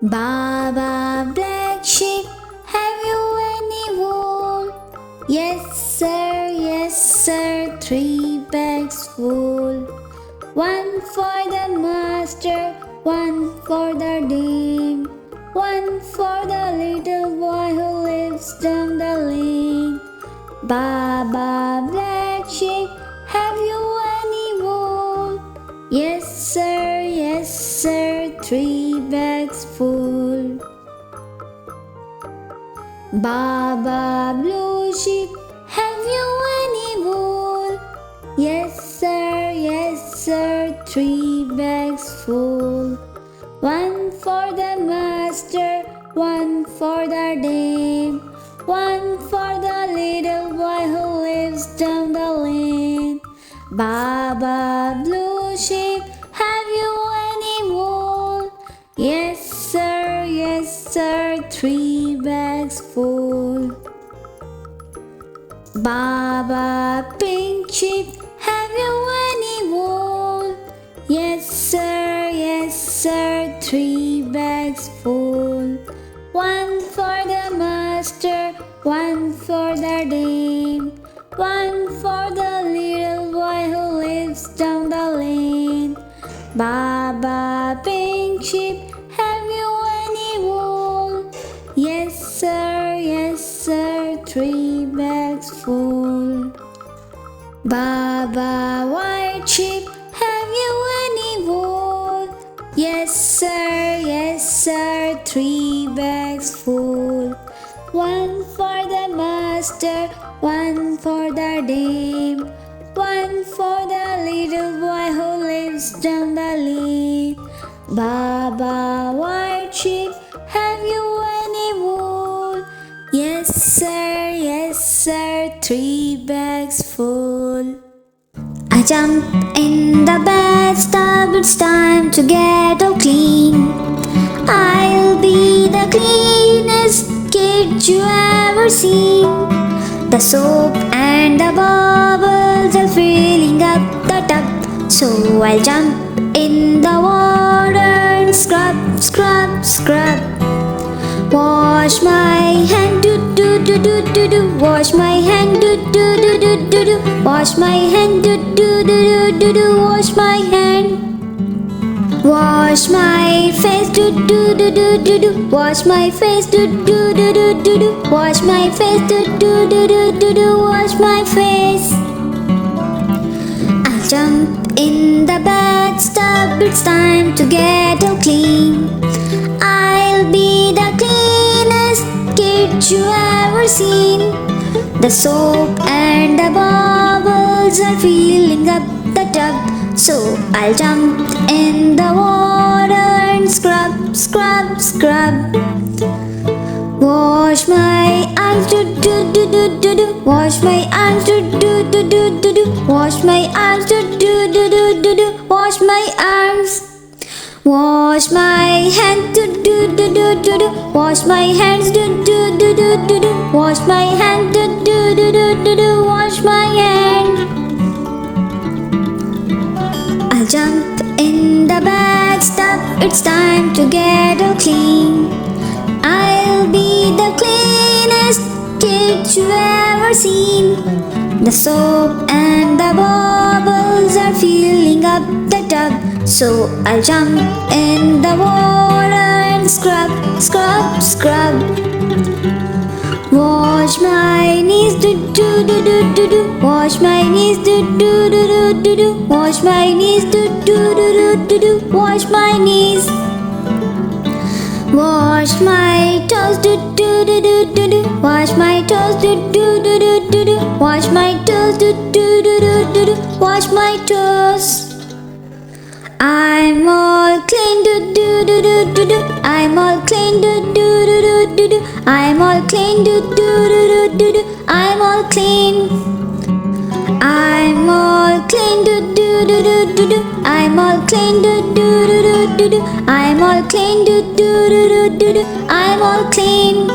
Baba black sheep, have you any wool? Yes sir, 3 bags full. One for the master, one for the dame, one for the little boy who lives down the lane. Baba black sheep, have you any wool? Yes sir, 3 bags full. Baba blue sheep, have you any wool? Yes sir, 3 bags full. One for the master, one for the dame, one for the little boy who lives down the lane. Baba blue sheep, have you any wool? Yes sir, 3 bags full. Baba pink sheep, have you any wool? Yes sir, 3 bags full. One for the master, one for the dame, one for the little boy who lives down the lane. Baba pink sheep, have you any wool? Yes sir, 3 bags full. Baba white sheep, have you any wool? Yes sir, 3 bags full. One for the master, one for the dame, one for the little boy who lives down the lane. Baba white sheep, have you any wool? Yes sir, 3 bags full. I jump in the bathtub, it's time to get all clean. I'll be the cleanest kid you ever seen. The soap and the bubbles are filling up the tub, so I'll jump in the water and scrub. Wash my hand, wash my hand, wash my hand, wash my hand. Wash my face, wash my face, wash my face, wash my face. I jump in the bathtub, it's time to get all clean. I'll be the cleanest kid you ever seen. The soap and the bubbles are filling up the tub, so I'll jump in the water and scrub. Wash my arms, wash my arms, wash my arms, wash my arms. Wash my hands, wash my hands, wash my hands, wash my hands. I'll jump in the bathtub, it's time to get all clean. I'll be the cleanest kid you ever seen. The soap and the bubbles are filling up the tub, so I'll jump in the water and scrub. Wash my knees, wash my knees, wash my knees, wash my knees. Wash my toes, wash my toes, wash my toes, wash my toes. I'm all clean, I'm all clean, I'm all clean, I'm all clean. I'm all clean, I'm all clean, I'm all clean, I'm all clean.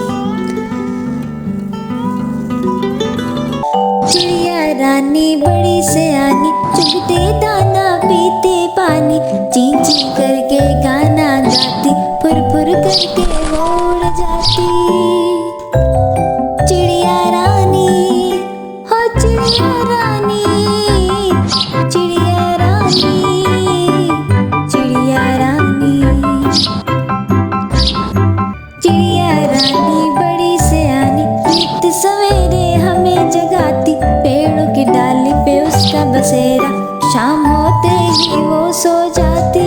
चिड़िया रानी बड़ी सयानी, चुगते दाना पीते पानी, ची ची करके गाना गाती, फुर फुर कर करके वो उड़ जाती। चिड़िया रानी हो चिड़िया रानी, चिड़िया रानी, चिड़िया रानी। चिड़िया रानी बड़ी सयानी, नित सवेरे हमें जगाती। पेड़ों की डाली पे उसका बसेरा, शाम होते ही वो सो जाती।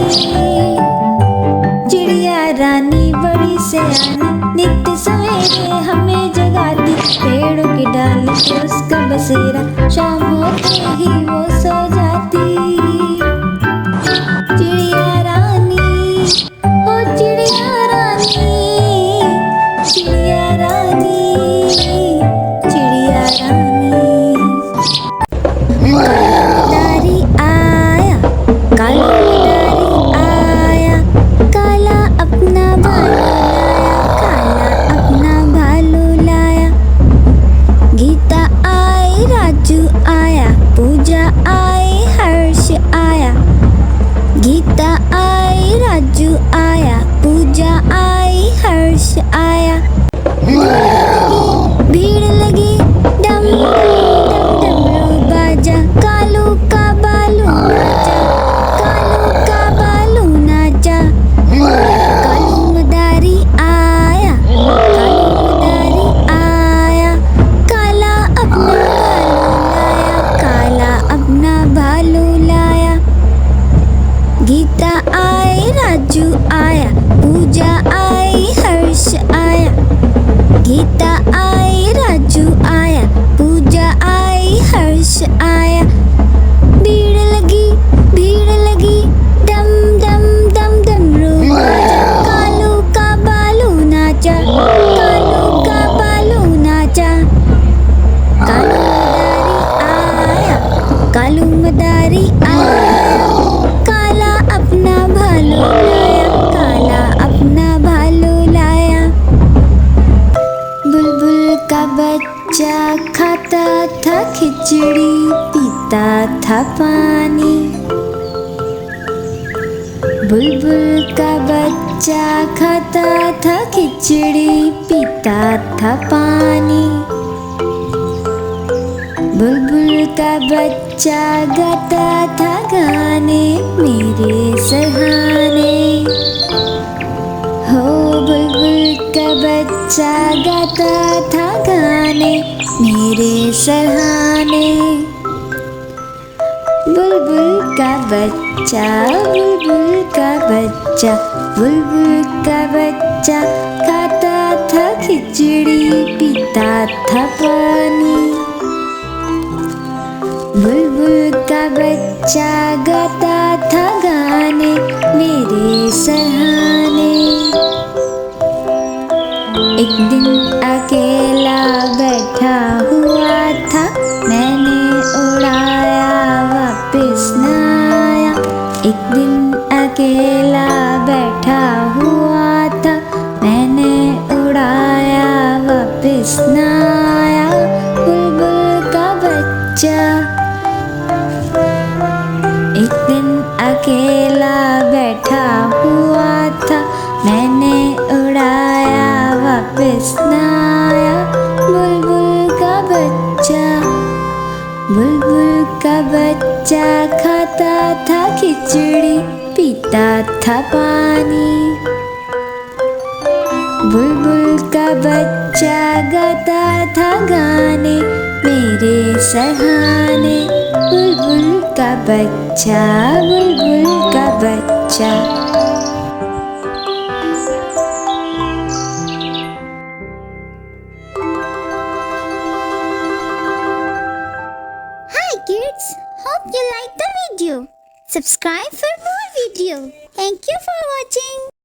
चिड़िया रानी बड़ी सयानी, नित सवेरे हमें जगाती। पेड़ों की डाली पे उसका बसेरा, शाम होते ही वो सो जाती। चिड़िया रानी ओ चिड़िया रानी, चिड़िया रानी, चिड़िया रानी। मदारी आया, काला मदारी आया, काला अपना भालू लाया, काला अपना भालू लाया। गीता आई, राजू आया, पूजा आई, हर्ष आया। गीता आई, राजू आया, पूजा आई, हर्ष आया। भीड़ लगी डम डम डमरू बाजा, कालू का बालू नाचा, कालू का बालू नाचा। कालू मदारी आया, कालू मदारी आया, काला अपना भालू लाया, काला अपना भालू लाया। गीता आई, राजू आया, पूजा आई, हर्ष आया। गीता आई, राजू आया, पूजा आई, हर्ष आया। भीड़ लगी डम डम डम डमरू बाजा, कालू का बालू नाचा, कालू का बालू नाचा। कालू मदारी आया, काला अपना भालू लाया, काला अपना भालू लाया। बुलबुल का बच्चा खाता था खिचड़ी, पीता था पानी। बुलबुल का बच्चा खाता था खिचड़ी, पीता था पानी। बुलबुल का बच्चा गाता था गाने मेरे सहाने। हो बुलबुल का बच्चा गाता था गाने मेरे सहाने। बुलबुल का बच्चा, बुलबुल का बच्चा, बुलबुल का बच्चा खाता था खिचड़ी, पीता था पानी। बुलबुल का बच्चा गाता था गाने मेरे सहाने। एक दिन अकेला बैठा हुआ था, मैंने उड़ाया वापिस न आया। एक दिन अकेला बैठा हुआ था, मैंने उड़ाया वापिस न आया। बुलबुल का बच्चा। एक दिन अकेला बैठा हुआ था, मैंने उड़ाया वापिस न आया। बुलबुल का बच्चा। बुलबुल का बच्चा खाता था खिचड़ी, पीता था पानी। बुलबुल का बच्चा गाता था गाने मेरे सहाने। बुलबुल का बच्चा, बुलबुल का बच्चा। Hi kids, hope you like the video. Subscribe for more video. Thank you for watching.